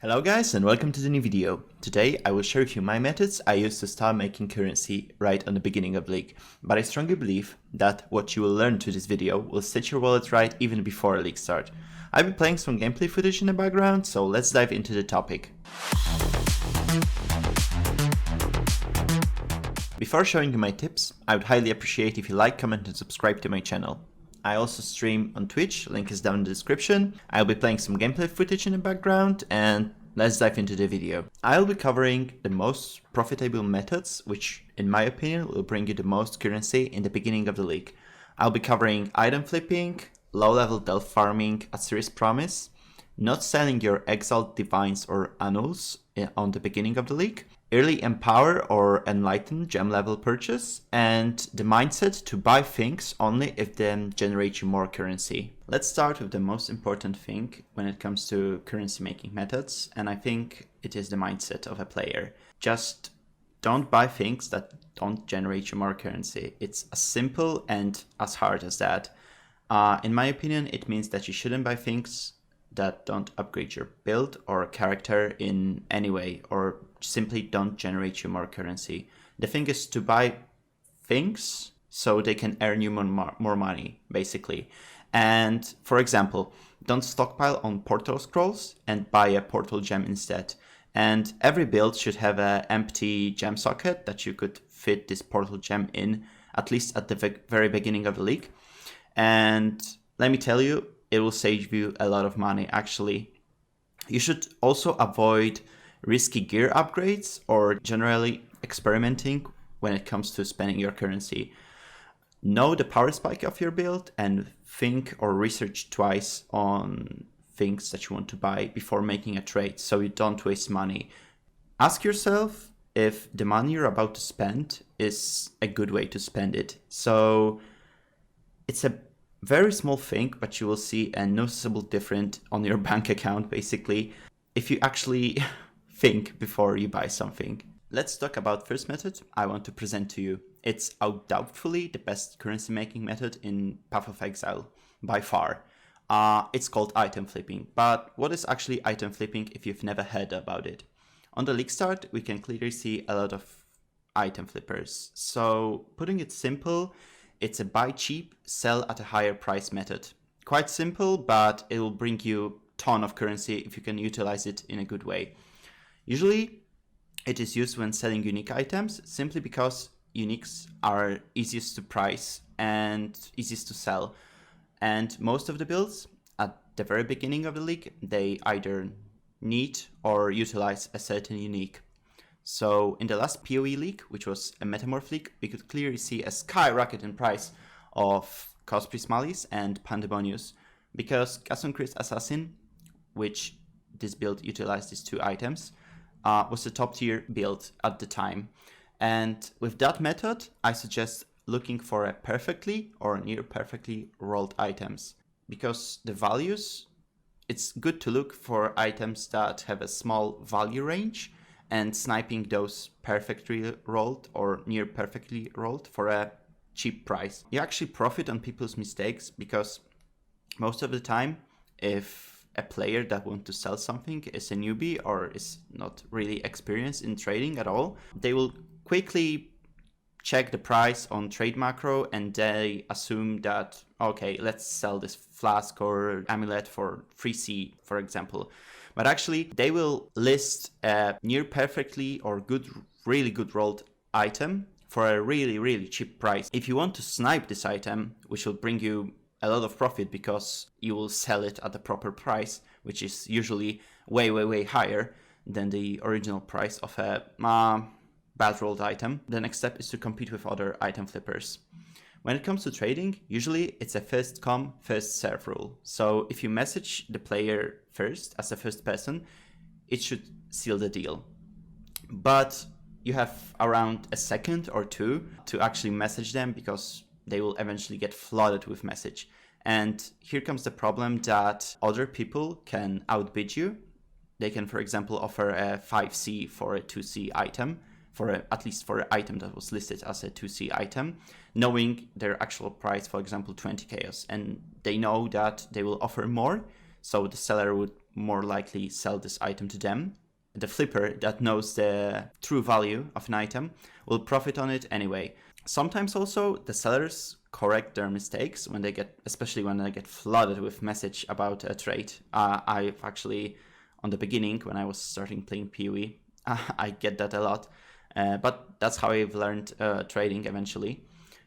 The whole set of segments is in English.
Hello guys and welcome to the new video. Today I will share with you my methods I use to start making currency right on the beginning of League. But I strongly believe that what you will learn through this video will set your wallet right even before a League start. I'll be playing some gameplay footage in the background, so let's dive into the topic. Before showing you my tips, I would highly appreciate if you like, comment and subscribe to my channel. I also stream on Twitch, link is down in the description. I'll be playing some gameplay footage in the background and let's dive into the video. I'll be covering the most profitable methods, which in my opinion will bring you the most currency in the beginning of the league. I'll be covering item flipping, low-level delve farming at serious promise, not selling your exiled divines or annuls on the beginning of the league, early empower or enlighten gem level purchase, and the mindset to buy things only if they generate you more currency. Let's start with the most important thing when it comes to currency making methods, and I think it is the mindset of a player. Just don't buy things that don't generate you more currency. It's as simple and as hard as that. In my opinion, it means that you shouldn't buy things that don't upgrade your build or character in any way, or simply don't generate you more currency. The thing is to buy things so they can earn you more money, basically. And for example, don't stockpile on portal scrolls and buy a portal gem instead. And every build should have an empty gem socket that you could fit this portal gem in, at least at the very beginning of the league. And let me tell you, it will save you a lot of money actually. You should also avoid risky gear upgrades or generally experimenting when it comes to spending your currency. Know the power spike of your build and think or research twice on things that you want to buy before making a trade so you don't waste money. Ask yourself if the money you're about to spend is a good way to spend it. So it's a very small thing, but you will see a noticeable difference on your bank account basically if you actually think before you buy something. Let's talk about first method I want to present to you. It's undoubtedly the best currency making method in Path of Exile by far. It's called item flipping. But what is actually item flipping if you've never heard about it? On the league start, we can clearly see a lot of item flippers. So putting it simple, it's a buy cheap, sell at a higher price method. Quite simple, but it will bring you a ton of currency if you can utilize it in a good way. Usually, it is used when selling unique items, simply because uniques are easiest to price and easiest to sell. And most of the builds at the very beginning of the league, they either need or utilize a certain unique. So in the last PoE league, which was a Metamorph league, we could clearly see a skyrocket in price of Chaos Priest Malice and Pandemonius, because Custom Chris Assassin, which this build utilized these two items, was a top tier build at the time. And with that method, I suggest looking for a perfectly or near perfectly rolled items, because the values, it's good to look for items that have a small value range and sniping those perfectly rolled or near perfectly rolled for a cheap price. You actually profit on people's mistakes, because most of the time, if a player that wants to sell something is a newbie or is not really experienced in trading at all, they will quickly check the price on trade macro and they assume that, okay, let's sell this flask or amulet for 3C, for example. But actually, they will list a near perfectly or really good rolled item for a really cheap price. If you want to snipe this item, which will bring you a lot of profit because you will sell it at the proper price, which is usually way higher than the original price of a bad rolled item, the next step is to compete with other item flippers. When it comes to trading, usually it's a first come, first serve rule. So if you message the player first as a first person, it should seal the deal. But you have around a second or two to actually message them, because they will eventually get flooded with message. And here comes the problem that other people can outbid you. They can, for example, offer a 5C for a 2C item, at least for an item that was listed as a 2C item, knowing their actual price, for example, 20 chaos, and they know that they will offer more, so the seller would more likely sell this item to them. The flipper that knows the true value of an item will profit on it anyway. Sometimes also the sellers correct their mistakes when they get, especially when they get flooded with message about a trade. I've actually, on the beginning when I was starting playing PoE, I get that a lot. But that's how I've learned trading eventually.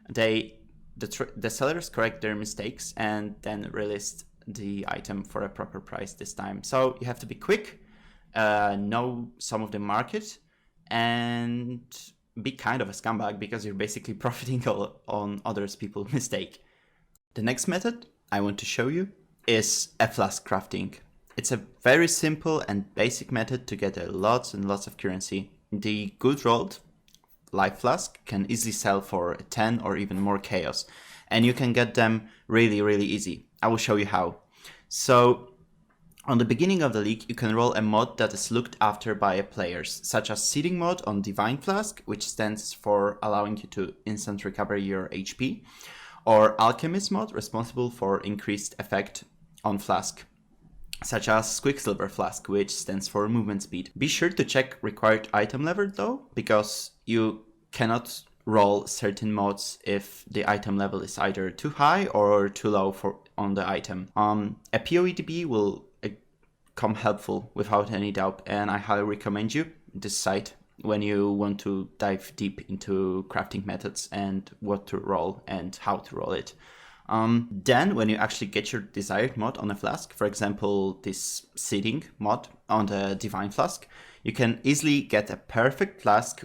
The sellers correct their mistakes and then released the item for a proper price this time. So you have to be quick, know some of the market, and be kind of a scumbag because you're basically profiting on others people's mistake. The next method I want to show you is a flask crafting. It's a very simple and basic method to get lots and lots of currency. The good rolled life flask can easily sell for 10 or even more chaos, and you can get them really, really easy. I will show you how. So on the beginning of the league, you can roll a mod that is looked after by players, such as Seeding mod on Divine Flask, which stands for allowing you to instant recover your HP, or Alchemist mod, responsible for increased effect on Flask, such as Quicksilver Flask, which stands for movement speed. Be sure to check required item level though, because you cannot roll certain mods if the item level is either too high or too low on the item. A PoEDB will come helpful without any doubt, and I highly recommend you this site when you want to dive deep into crafting methods and what to roll and how to roll it. Then when you actually get your desired mod on a flask, for example this Seeding mod on the Divine Flask, you can easily get a perfect flask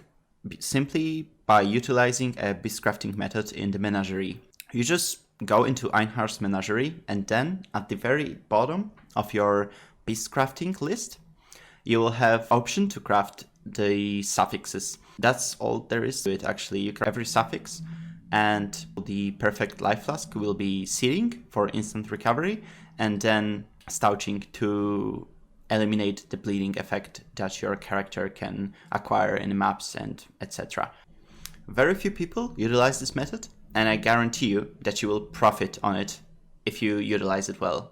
simply by utilizing a beast crafting method in the menagerie. You just go into Einhar's menagerie, and then at the very bottom of your beast crafting list, you will have option to craft the suffixes. That's all there is to it actually. You craft every suffix, and the perfect life flask will be Seeding for instant recovery, and then Stouching to eliminate the bleeding effect that your character can acquire in the maps and etc. Very few people utilize this method, and I guarantee you that you will profit on it if you utilize it well.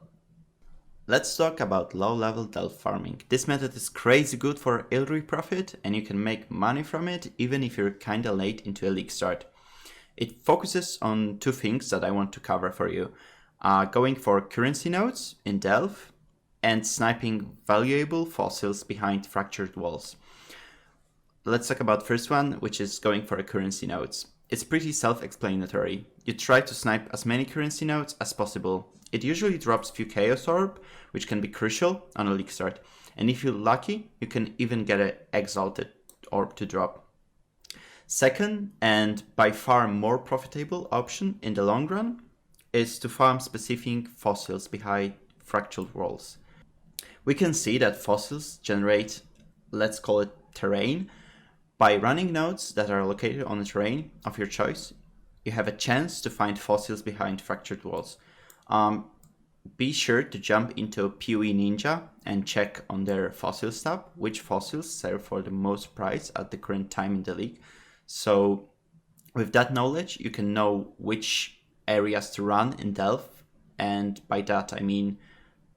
Let's talk about low-level delve farming. This method is crazy good for Ilri profit, and you can make money from it even if you're kinda late into a league start. It focuses on two things that I want to cover for you. Going for currency nodes in delve and sniping valuable fossils behind fractured walls. Let's talk about first one, which is going for currency nodes. It's pretty self-explanatory. You try to snipe as many currency nodes as possible. It usually drops few Chaos Orb, which can be crucial on a league start. And if you're lucky, you can even get an Exalted Orb to drop. Second, and by far more profitable option in the long run, is to farm specific fossils behind fractured walls. We can see that fossils generate, let's call it terrain. By running nodes that are located on the terrain of your choice, you have a chance to find fossils behind fractured walls. Be sure to jump into PoE Ninja and check on their fossils tab, which fossils sell for the most price at the current time in the league. So with that knowledge, you can know which areas to run in delve, and by that I mean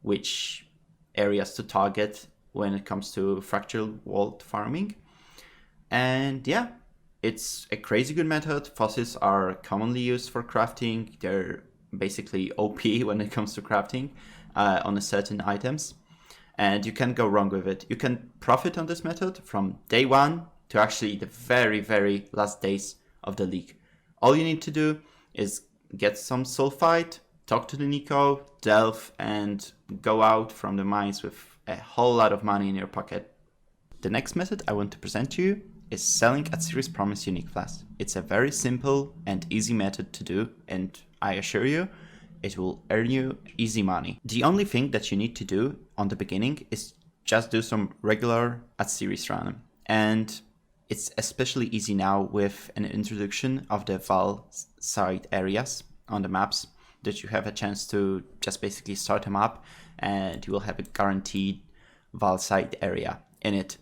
which areas to target when it comes to fractured wall farming. And yeah, it's a crazy good method. Fossils are commonly used for crafting. They're basically OP when it comes to crafting on certain items, and you can't go wrong with it. You can profit on this method from day one to actually the very, very last days of the league. All you need to do is get some sulfite, talk to the Nico, delve, and go out from the mines with a whole lot of money in your pocket. The next method I want to present to you is selling at Series Promise unique flask. It's a very simple and easy method to do, and I assure you, it will earn you easy money. The only thing that you need to do on the beginning is just do some regular at Series run. And it's especially easy now with an introduction of the Val side areas on the maps, that you have a chance to just basically start them up and you will have a guaranteed Val side area in it.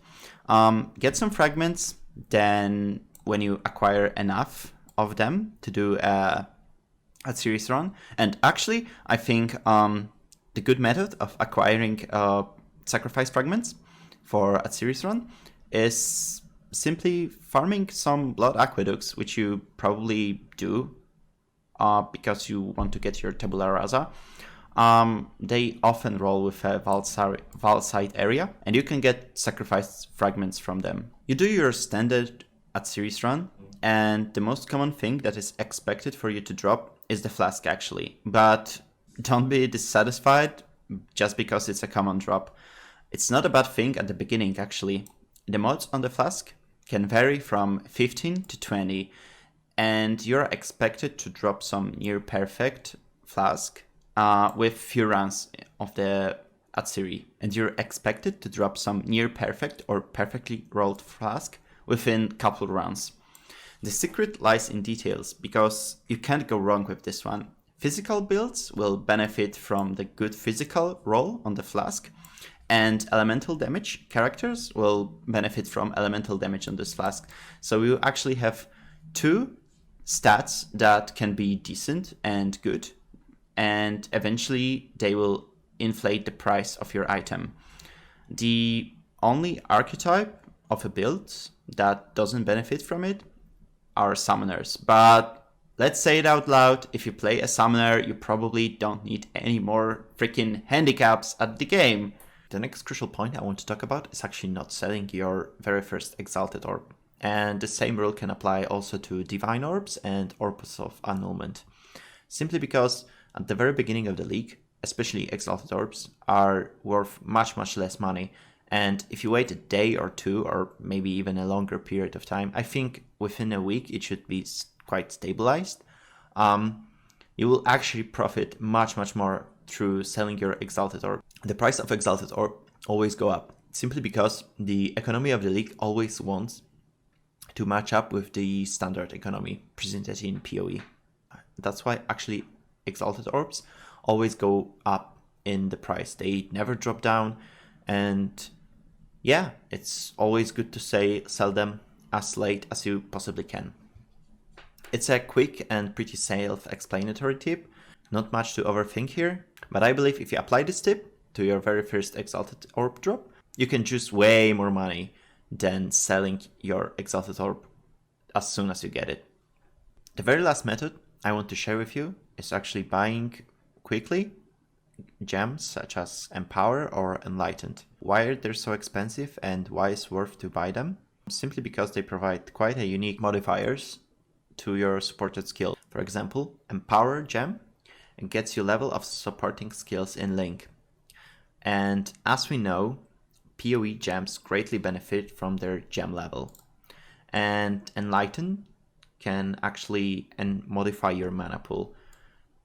Get some fragments, then when you acquire enough of them to do a series run. And actually, I think the good method of acquiring sacrifice fragments for a series run is simply farming some blood aqueducts, which you probably do because you want to get your tabula rasa. They often roll with a vault site area, and you can get sacrifice fragments from them. You do your standard at series run, and the most common thing that is expected for you to drop is the flask actually. But don't be dissatisfied just because it's a common drop. It's not a bad thing at the beginning actually. The mods on the flask can vary from 15 to 20, and you're expected to drop some near perfect flask with few runs of the Atsiri, and you're expected to drop some near perfect or perfectly rolled flask within couple runs. The secret lies in details, because you can't go wrong with this one. Physical builds will benefit from the good physical roll on the flask, and elemental damage characters will benefit from elemental damage on this flask. So you actually have two stats that can be decent and good, and eventually they will inflate the price of your item. The only archetype of a build that doesn't benefit from it are summoners, but let's say it out loud, if you play a summoner, you probably don't need any more freaking handicaps at the game. The next crucial point I want to talk about is actually not selling your very first Exalted Orb. And the same rule can apply also to Divine Orbs and Orbs of Annulment. Simply because at the very beginning of the league, especially Exalted Orbs are worth much less money. And if you wait a day or two, or maybe even a longer period of time, I think within a week it should be quite stabilized. You will actually profit much more through selling your Exalted Orb. The price of Exalted Orb always go up, simply because the economy of the league always wants to match up with the standard economy presented in PoE. That's why actually Exalted Orbs always go up in the price. They never drop down, and yeah, it's always good to sell them as late as you possibly can. It's a quick and pretty self-explanatory tip, not much to overthink here, but I believe if you apply this tip to your very first Exalted Orb drop, you can juice way more money than selling your Exalted Orb as soon as you get it. The very last method I want to share with you is actually buying quickly gems such as Empower or Enlightened. Why are they so expensive and why is it worth to buy them? Simply because they provide quite a unique modifiers to your supported skill. For example, Empower gem gets you level of supporting skills in Link. And as we know, PoE gems greatly benefit from their gem level. And Enlighten can actually modify your mana pool,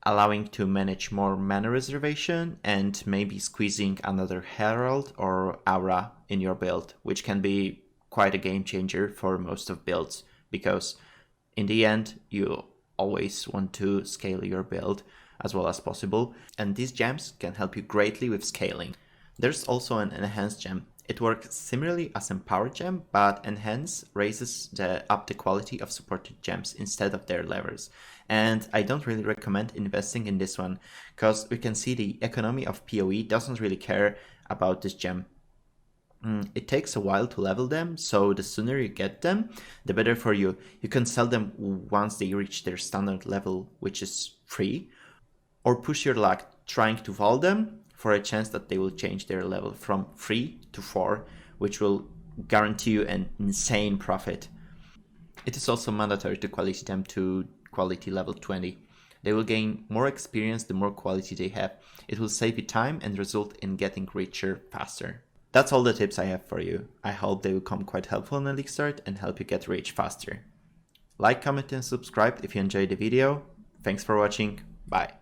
allowing to manage more mana reservation and maybe squeezing another Herald or Aura in your build, which can be quite a game changer for most of builds, because in the end you always want to scale your build as well as possible, and these gems can help you greatly with scaling. There's also an Enhance gem. It works similarly as Empower gem, but Enhance raises up the quality of supported gems instead of their levels. And I don't really recommend investing in this one, because we can see the economy of PoE doesn't really care about this gem. It takes a while to level them, so the sooner you get them, the better for you. You can sell them once they reach their standard level, which is 3, or push your luck trying to vault them for a chance that they will change their level from 3 to 4, which will guarantee you an insane profit. It is also mandatory to quality them to quality level 20. They will gain more experience the more quality they have. It will save you time and result in getting richer faster. That's all the tips I have for you. I hope they will come quite helpful in the league start and help you get rich faster. Like, comment and subscribe if you enjoyed the video. Thanks for watching. Bye.